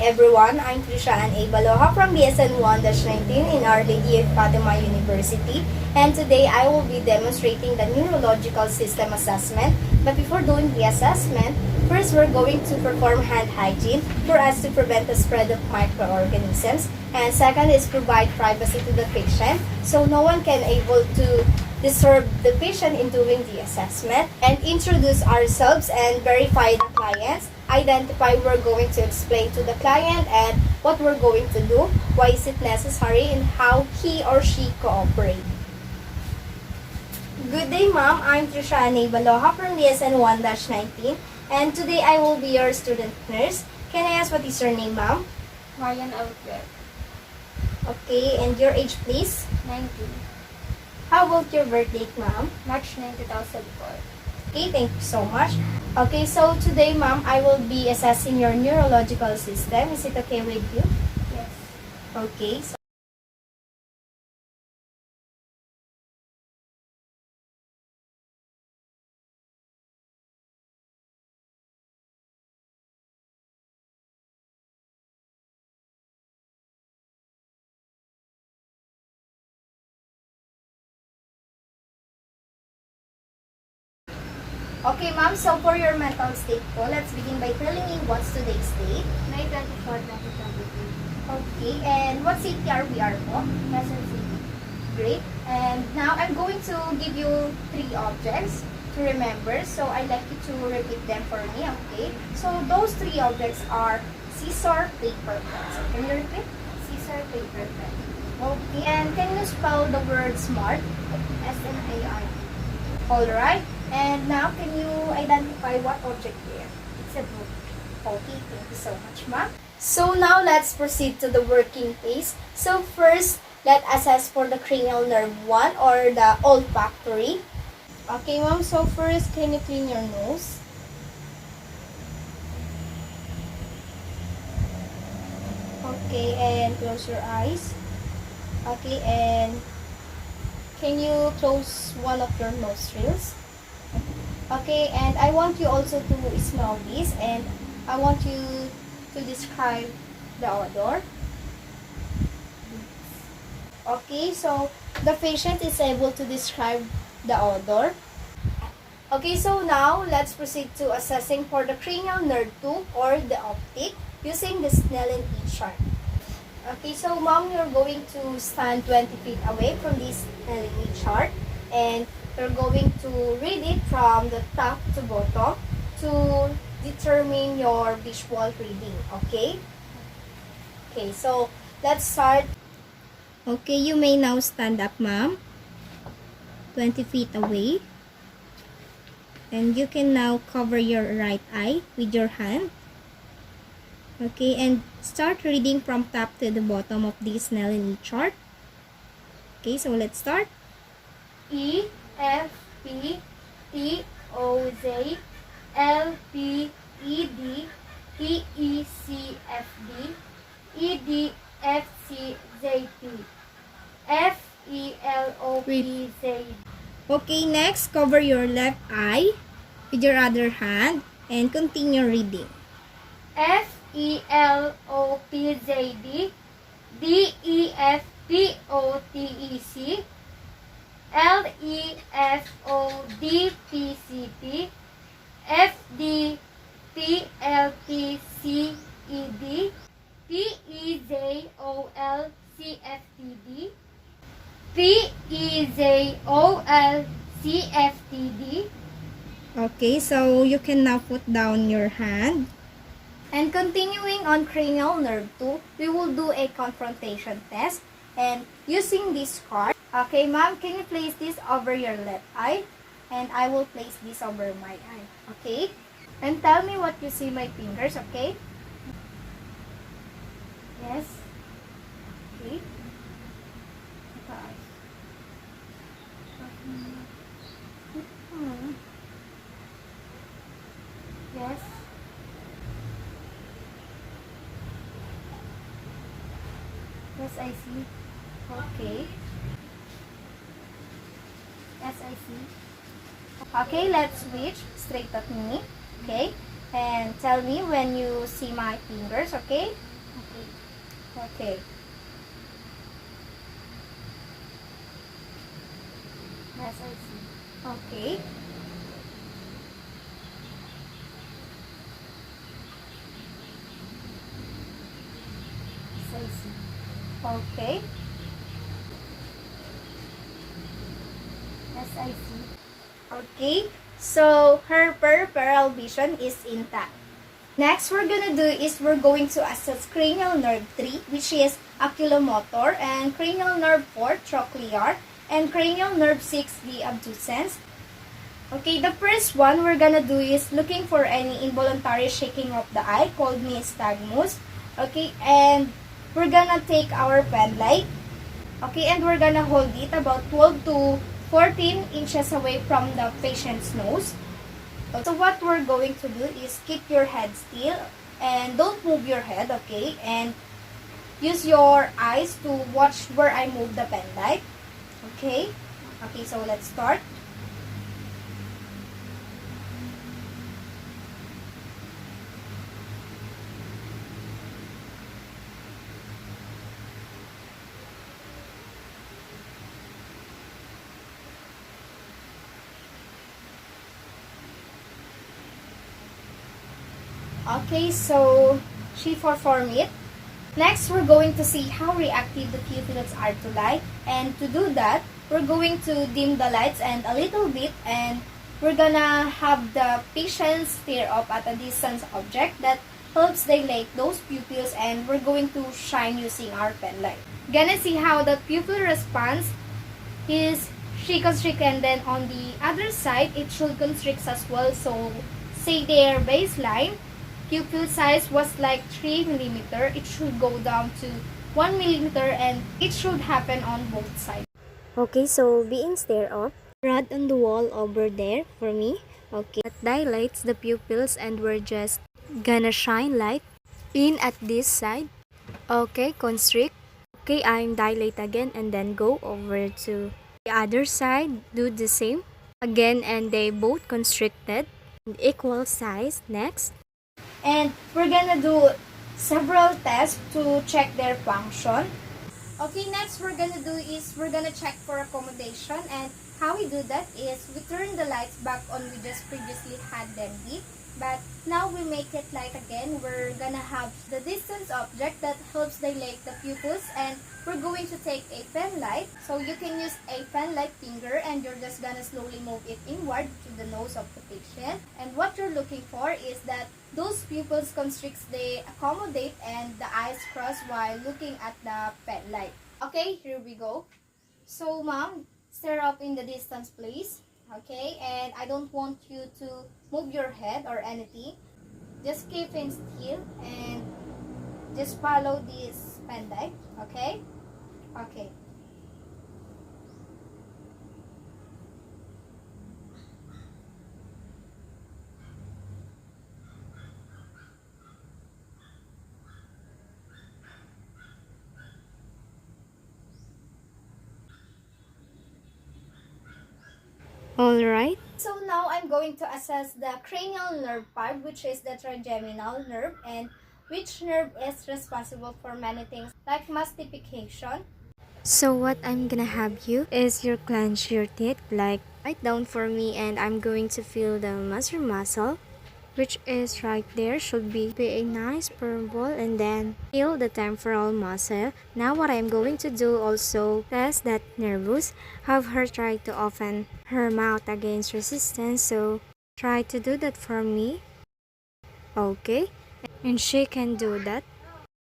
everyone, I'm Trisha Ann Baloha from BSN 1-19 in Our Lady of Fatima University, and today I will be demonstrating the neurological system assessment. But before doing the assessment, first we're going to perform hand hygiene for us to prevent the spread of microorganisms, and second is provide privacy to the patient so no one can able to disturb the patient in doing the assessment, and introduce ourselves and verify the clients, identify we're going to explain to the client and what we're going to do, why is it necessary, and how he or she cooperate. Good day, ma'am. I'm Trisha Baloha from DSN 1-19, and today I will be your student nurse. Can I ask what is your name, ma'am? Marian Outlet, Okay, and your age, please? 19, How about your birth date, ma'am? March 9, 2004. Okay, thank you so much. Okay, so today, ma'am, I will be assessing your neurological system. Is it okay with you? Yes. Okay. So okay, ma'am, so for your mental state po, let's begin by telling me what's today's date. May 24, 2023. Okay, and what city are we are po? Quezon City. Great. And now I'm going to give you 3 objects to remember. So I'd like you to repeat them for me, okay? So those 3 objects are scissor, paper, pencil. Can you repeat? Scissor, paper, pen. Okay, and can you spell the word smart? SMART. Alright, and now can you identify what object here? It's a book. Okay, thank you so much, ma'am. So now let's proceed to the working phase. So first, let's assess for the cranial nerve 1 or the olfactory. Okay, ma'am, so first, can you clean your nose? Okay, and close your eyes. Okay, and can you close one of your nostrils? Okay, and I want you also to smell this, and I want you to describe the odor. Okay, so the patient is able to describe the odor. Okay, so now let's proceed to assessing for the cranial nerve 2 or the optic using the Snellen E chart. Okay, so ma'am, you're going to stand 20 feet away from this Snellen E chart, and you're going to read it from the top to bottom to determine your visual reading, okay? Okay, so let's start. Okay, you may now stand up, ma'am. 20 feet away. And you can now cover your right eye with your hand. Okay, and start reading from top to the bottom of this Snellen E chart. Okay, so let's start. E, F, P, T, O, Z, L, P, E, D, T, E, C, F, D, E, D, F, C, Z, P, F, E, L, O, P, Z. Okay, next, cover your left eye with your other hand and continue reading. F, E, L, O, P, Z, D, D, E, F, P, O, T, E, C, L, E, F, O, D, P, C, P, F, D, P, L, P, C, E, D, P, E, Z, O, L, C, F, T, D, P, E, Z, O, L, C, F, T, D. Okay, so you can now put down your hand. And continuing on cranial nerve 2, we will do a confrontation test. And using this card, okay, ma'am, can you place this over your left eye? And I will place this over my eye, okay? And tell me what you see my fingers, okay? Yes. Okay. Yes. Yes, I see. Okay. Yes, I see. Okay, let's switch straight at me. Okay? And tell me when you see my fingers, okay? Okay. Yes, I see. Okay. Yes, I see. Okay. Yes, I see. Okay. So her peripheral vision is intact. Next we're gonna do is we're going to assess cranial nerve 3, which is oculomotor, and cranial nerve 4, trochlear, and cranial nerve 6, the abducens. Okay, the first one we're gonna do is looking for any involuntary shaking of the eye called nystagmus. Okay, and we're gonna take our pen light. Okay, and we're gonna hold it about 12 to 14 inches away from the patient's nose. So what we're going to do is keep your head still and don't move your head, okay? And use your eyes to watch where I move the pen light. Okay? Okay, so let's start. Okay, so she performed it. Next, we're going to see how reactive the pupils are to light. And to do that, we're going to dim the lights and a little bit, and we're gonna have the patient stare up at a distant object that helps dilate those pupils, and we're going to shine using our pen light. Gonna see how the pupil responds is she constrict, and then on the other side it should constrict as well. So say their baseline pupil size was like 3 millimeter, it should go down to 1 millimeter, and it should happen on both sides. Okay, so being stared off, rod on the wall over there for me. Okay, that dilates the pupils, and we're just gonna shine light in at this side. Okay, constrict. Okay, I'm dilate again, and then go over to the other side. Do the same again, and they both constricted and equal size. Next, and we're gonna do several tests to check their function. Okay, next we're gonna do is we're gonna check for accommodation, and how we do that is we turn the lights back on we just previously had them lit, but now we make it light again. We're gonna have the distance object that helps dilate the pupils, and we're going to take a pen light. So you can use a pen light finger, and you're just gonna slowly move it inward to the nose of the patient. And what you're looking for is that those pupils constricts, they accommodate, and the eyes cross while looking at the pen light. Okay, here we go. So ma'am, stare up in the distance please. Okay, and I don't want you to move your head or anything. Just keep in still and just follow this pen light. Okay? Okay. Alright. So now I'm going to assess the cranial nerve part, which is the trigeminal nerve, and which nerve is responsible for many things like mastification. So what I'm gonna have you is you clench your teeth, like right down for me, and I'm going to feel the muscle, which is right there, should be a nice firm ball, and then feel the temporal muscle. Now what I'm going to do also test that nervous, have her try to open her mouth against resistance, so try to do that for me. Okay, and she can do that.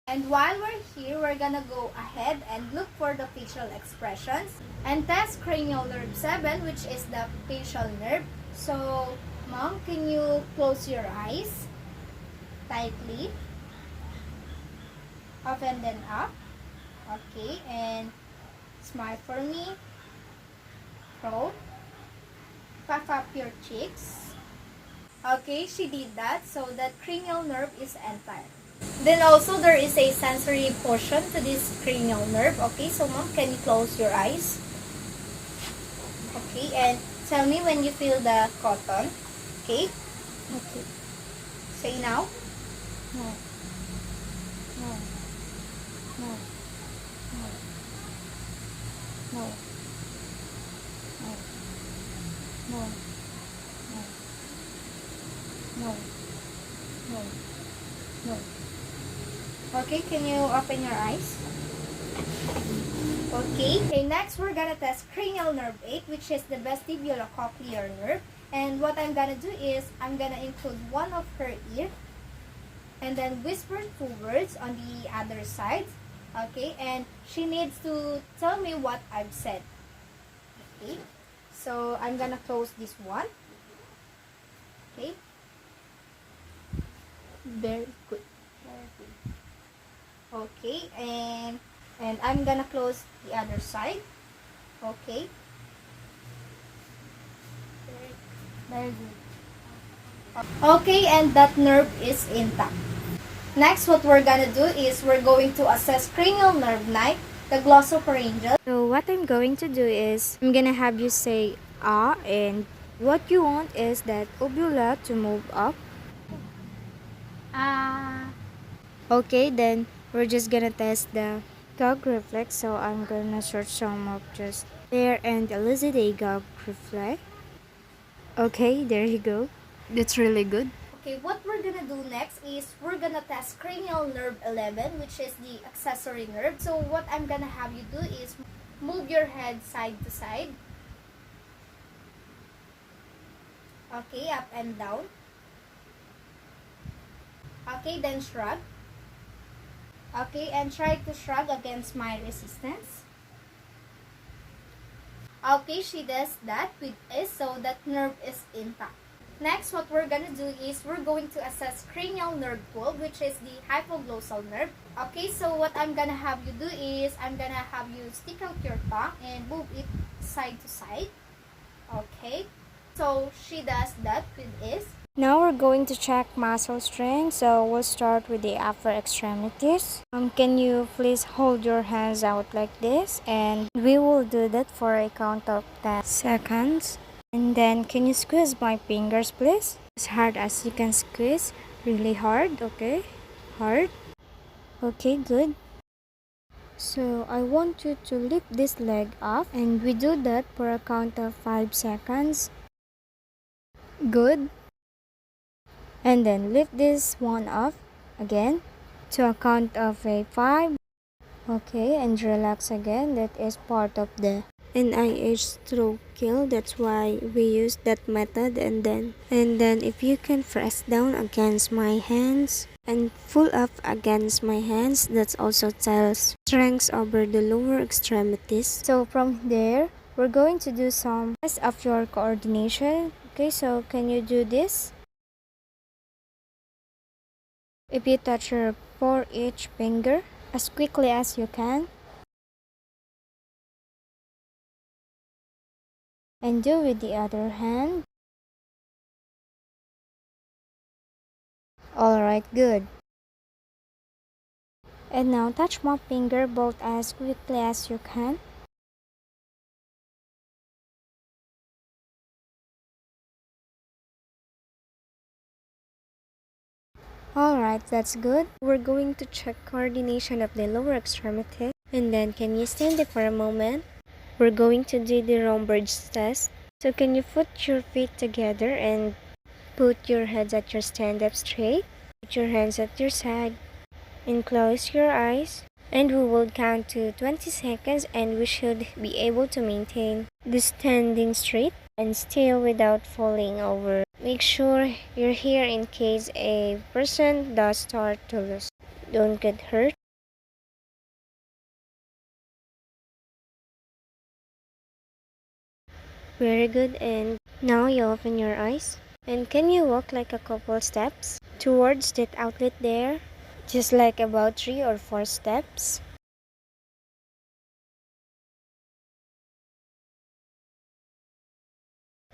And while we're here, we're gonna go ahead and look for the facial expressions and test cranial nerve 7, which is the facial nerve. So mom, can you close your eyes tightly? Open them up. Okay, and smile for me. Throat. Puff up your cheeks. Okay, she did that, so that cranial nerve is entire. Then also there is a sensory portion to this cranial nerve. Okay, so mom, can you close your eyes? Okay, and tell me when you feel the cotton. Okay? Okay. Say now. No. No. no, no, no, no, no, no. Okay, can you open your eyes? Okay, next we're gonna test cranial nerve 8, which is the vestibulocochlear nerve. And what I'm gonna do is, I'm gonna include one of her ear and then whisper 2 words on the other side. Okay, and she needs to tell me what I've said. Okay, so I'm gonna close this one. Okay, very good. Very good. Okay, and I'm gonna close the other side. Okay, very good. Okay, and that nerve is intact. Next, what we're gonna do is we're going to assess cranial nerve 9, the glossopharyngeal. So what I'm going to do is I'm gonna have you say ah, and what you want is that uvula to move up. Ah. Okay, then we're just gonna test the gag reflex. So I'm gonna search some of just there and elicit a gag reflex. Okay, there you go. That's really good. Okay, what we're gonna do next is we're gonna test cranial nerve 11, which is the accessory nerve. So what I'm gonna have you do is move your head side to side. Okay, up and down. Okay, then shrug. Okay, and try to shrug against my resistance. Okay, she does that with S, so that nerve is intact. Next, what we're gonna do is we're going to assess cranial nerve 12, which is the hypoglossal nerve. Okay, so what I'm gonna have you do is I'm gonna have you stick out your tongue and move it side to side. Okay, so she does that with S. Now we're going to check muscle strength. So we'll start with the upper extremities. Can you please hold your hands out like this? And we will do that for a count of 10 seconds. And then can you squeeze my fingers, please? As hard as you can squeeze. Really hard, okay? Hard. Okay, good. So I want you to lift this leg up, and we do that for a count of 5 seconds. Good. And then lift this one up again to a count of a 5. Okay, and relax again. That is part of the NIH stroke kill. That's why we use that method. And then if you can press down against my hands and pull up against my hands, that's also tells strength over the lower extremities. So from there, we're going to do some test of your coordination. Okay, so can you do this? If you touch your for each finger as quickly as you can, and do with the other hand. Alright, good. And now touch my finger both as quickly as you can. Alright, that's good. We're going to check coordination of the lower extremity. And then can you stand there for a moment? We're going to do the Romberg's test. So can you put your feet together and put your heads at your stand up straight? Put your hands at your side and close your eyes. And we will count to 20 seconds, and we should be able to maintain the standing straight and still without falling over. Make sure you're here in case a person does start to lose. Don't get hurt. Very good. And now you open your eyes. And can you walk like a couple steps towards that outlet there? Just like about 3 or 4 steps.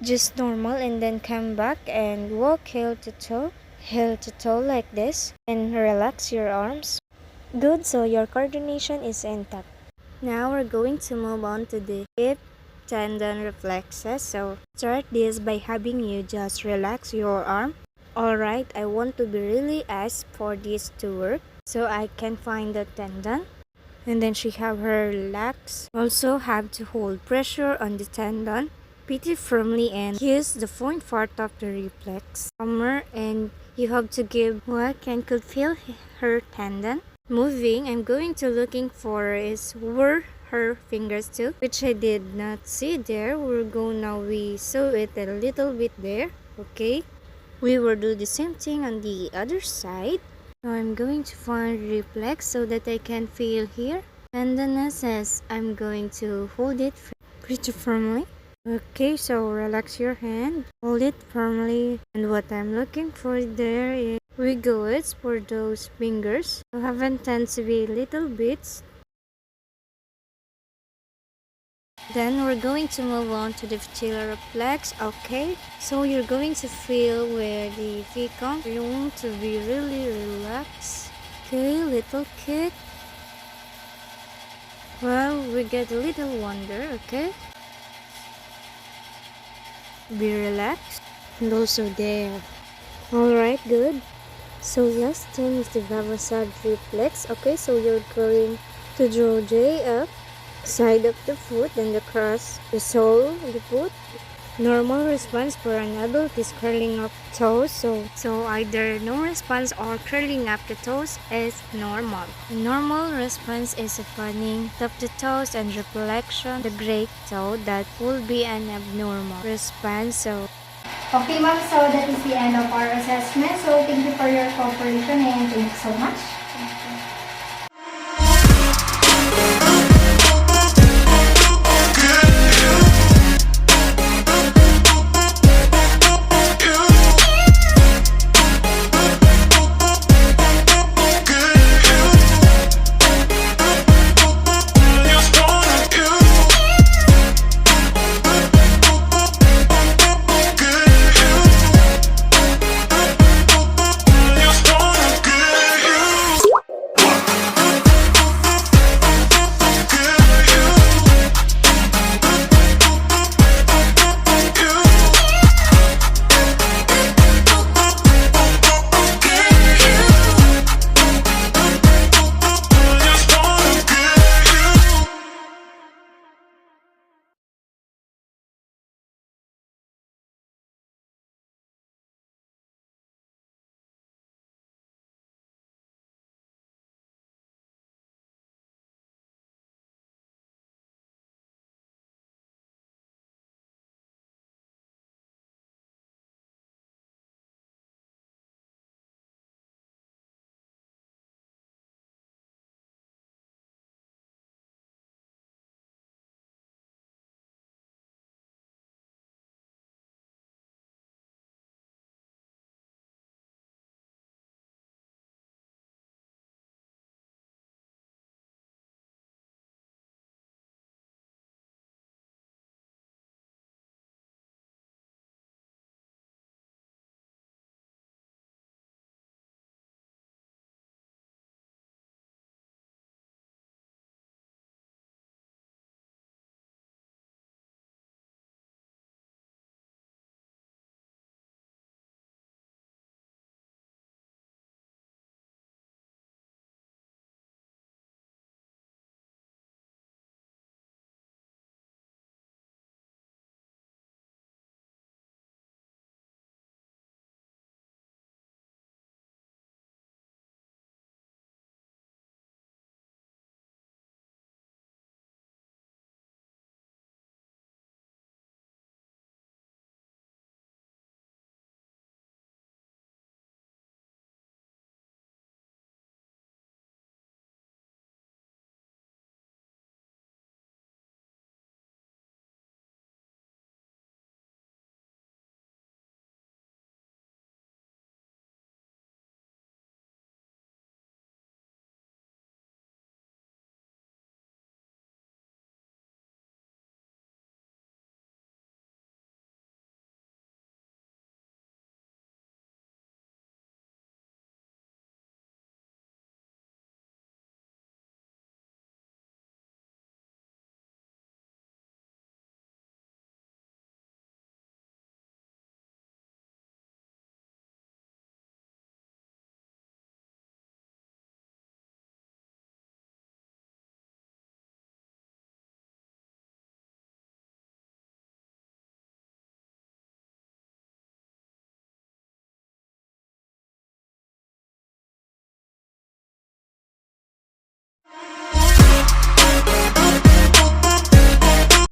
Just normal, and then come back and walk heel to toe like this, and relax your arms. Good, so your coordination is intact. Now we're going to move on to the hip tendon reflexes. So start this by having you just relax your arm. Alright, I want to be really asked for this to work so I can find the tendon. And then she have her relax. Also have to hold pressure on the tendon pretty firmly and use the point part of the reflex hammer, and you have to give work and could feel her tendon moving. I'm going to looking for is where her fingers too, which I did not see there. We're going now, we saw it a little bit there. Okay, we will do the same thing on the other side. Now I'm going to find reflex so that I can feel here tenderness as I'm going to hold it pretty firmly. Okay, so relax your hand, hold it firmly, and what I'm looking for there is wiggles for those fingers. You haven't tend to be little bits. Then we're going to move on to the vestibular reflex. Okay, so you're going to feel where the V comes. You want to be really relaxed. Okay, little kick. Well, we get a little wonder. Okay, be relaxed and also there. Alright, good. So last thing is the Vavasad reflex. Okay, so you're going to draw J up, side of the foot, then the cross, the sole of the foot. Normal response for an adult is curling up toes. So either no response or curling up the toes is normal. Normal response is opening of the toes and reflection the great toe. That will be an abnormal response. So Okay, ma'am. So that is the end of our assessment. So thank you for your cooperation and thank you so much.